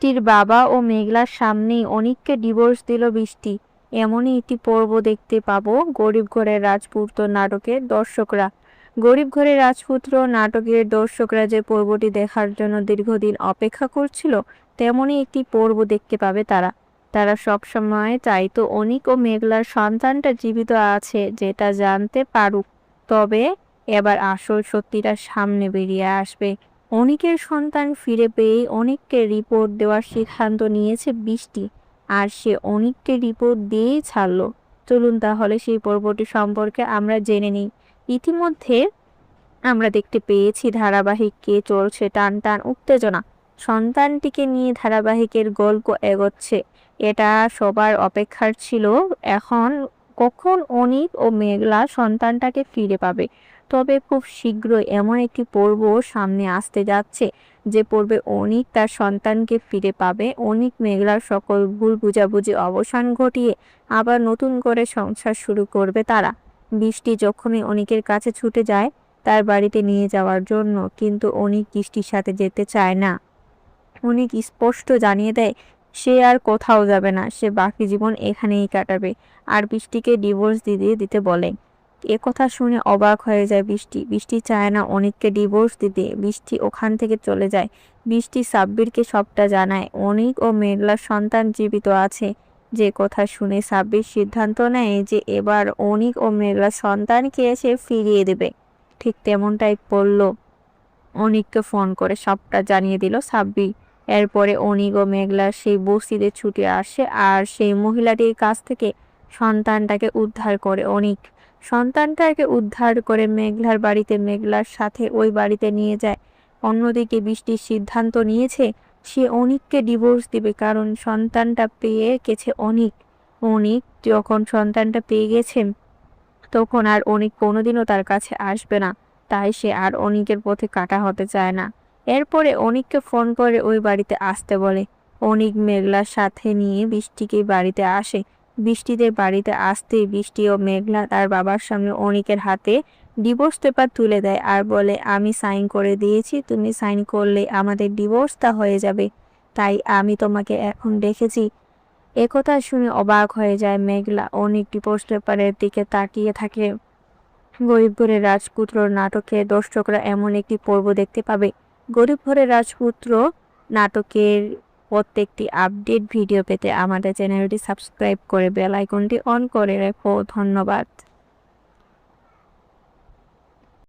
বৃষ্টির বাবা ও মেঘলার সামনেই অনিককে ডিভোর্স দিল বৃষ্টি। এমনই একটি পর্ব দেখতে পাবো গরিব ঘরের রাজপুত্র নাটকের দর্শকরা। গরিব ঘরের রাজপুত্র নাটকের দর্শকরা যে পর্বটি দেখার জন্য দীর্ঘদিন অপেক্ষা করছিল, তেমনই একটি পর্ব দেখতে পাবে তারা। তারা সবসময় চাইতো অনিক ও মেঘলার সন্তানটা জীবিত আছে, যেটা জানতে পারুক। তবে এবার আসল সত্যিটা সামনে বেরিয়ে আসবে। অনিকের সন্তান ফিরে পেয়ে অনিককে রিপোর্ট দেওয়ার সিদ্ধান্ত নিয়েছে বৃষ্টি, আর সে অনিককে রিপোর্ট দিয়েই ছাড়লো। চলুন তাহলে সেই পর্বটি সম্পর্কে আমরা জেনে নিই। ইতিমধ্যে আমরা দেখতে পেয়েছি ধারাবাহিকে চলছে টান টান উত্তেজনা। সন্তানটিকে নিয়ে ধারাবাহিকের গল্প এগোচ্ছে, এটা সবার অপেক্ষার ছিল। এখন কখন অনিক ও মেঘলা সন্তানটাকে ফিরে পাবে। তবে খুব শীঘ্রই এমন একটি পর্ব সামনে আসতে যাচ্ছে, যে পর্বে অনিক তার সন্তানকে ফিরে পাবে। অনিক মেঘলার সকল ভুল বুঝাবুঝি অবসান ঘটিয়ে আবার নতুন করে সংসার শুরু করবে তারা। বৃষ্টি যখনই অনিকের কাছে ছুটে যায় তার বাড়িতে নিয়ে যাওয়ার জন্য, কিন্তু অনিক বৃষ্টির সাথে যেতে চায় না। অনিক স্পষ্ট জানিয়ে দেয় সে আর কোথাও যাবে না, সে বাকি জীবন এখানেই কাটাবে, আর বৃষ্টিকে ডিভোর্স দিতে বলে। কথা শুনে অবাক হয়ে যায় বৃষ্টি। বৃষ্টি চায় না অনিককে ডিভোর্স দিতে। বৃষ্টি ওখান থেকে চলে যায়। বৃষ্টি সাব্বিরকে সবটা জানায়, অনিক ও মেঘলার সন্তান জীবিত আছে। যে কথা শুনে সাব্বির সিদ্ধান্ত নেয় যে এবার অনিক ও মেঘলার সন্তানকে সে ফিরিয়ে দেবে। ঠিক তেমনটাই করল। অনিককে ফোন করে সবটা জানিয়ে দিল সাব্বির। এরপরে অনিক ও মেঘলা সেই বস্তিতে ছুটে আসে, আর সেই মহিলাটির কাছ থেকে সন্তানটাকে উদ্ধার করে অনিক। সন্তানটাকে উদ্ধার করে মেঘলার বাড়িতে মেঘলার সাথে ওই বাড়িতে নিয়ে যায়। অন্যদিকে বৃষ্টির সিদ্ধান্ত নিয়েছে সে অনিককে ডিভোর্স দিবে, কারণ সন্তানটা পেয়ে গেছে অনিক। অনিক যখন সন্তানটা পেয়ে গেছে তখন আর অনিক কোনোদিনও তার কাছে আসবে না, তাই সে আর অনিকের পথে কাটা হতে চায় না। এরপরে অনিককে ফোন করে ওই বাড়িতে আসতে বলে। অনিক মেঘলার সাথে নিয়ে বৃষ্টিকে বাড়িতে আসে। বৃষ্টিদের বাড়িতে আসতেই বৃষ্টি ও মেঘলা তার বাবার সামনে অনিকের হাতে ডিভোর্স পেপার তুলে দেয়, আর বলে আমি সাইন করে দিয়েছি, তুমি সাইন করলে আমাদের ডিভোর্সটা হয়ে যাবে, তাই আমি তোমাকে এখন দেখেছি। একথা শুনে অবাক হয়ে যায় মেঘলা। অনিক ডিভোর্স পেপারের দিকে তাকিয়ে থাকে। গরিব ঘরের রাজপুত্র নাটকে দর্শকরা এমন একটি পর্ব দেখতে পাবে। গরিব ঘরের রাজপুত্র নাটকের প্রত্যেকটি আপডেট ভিডিও পেতে আমাদের চ্যানেলটি সাবস্ক্রাইব করে বেল আইকনটি অন করে রেখো। ধন্যবাদ।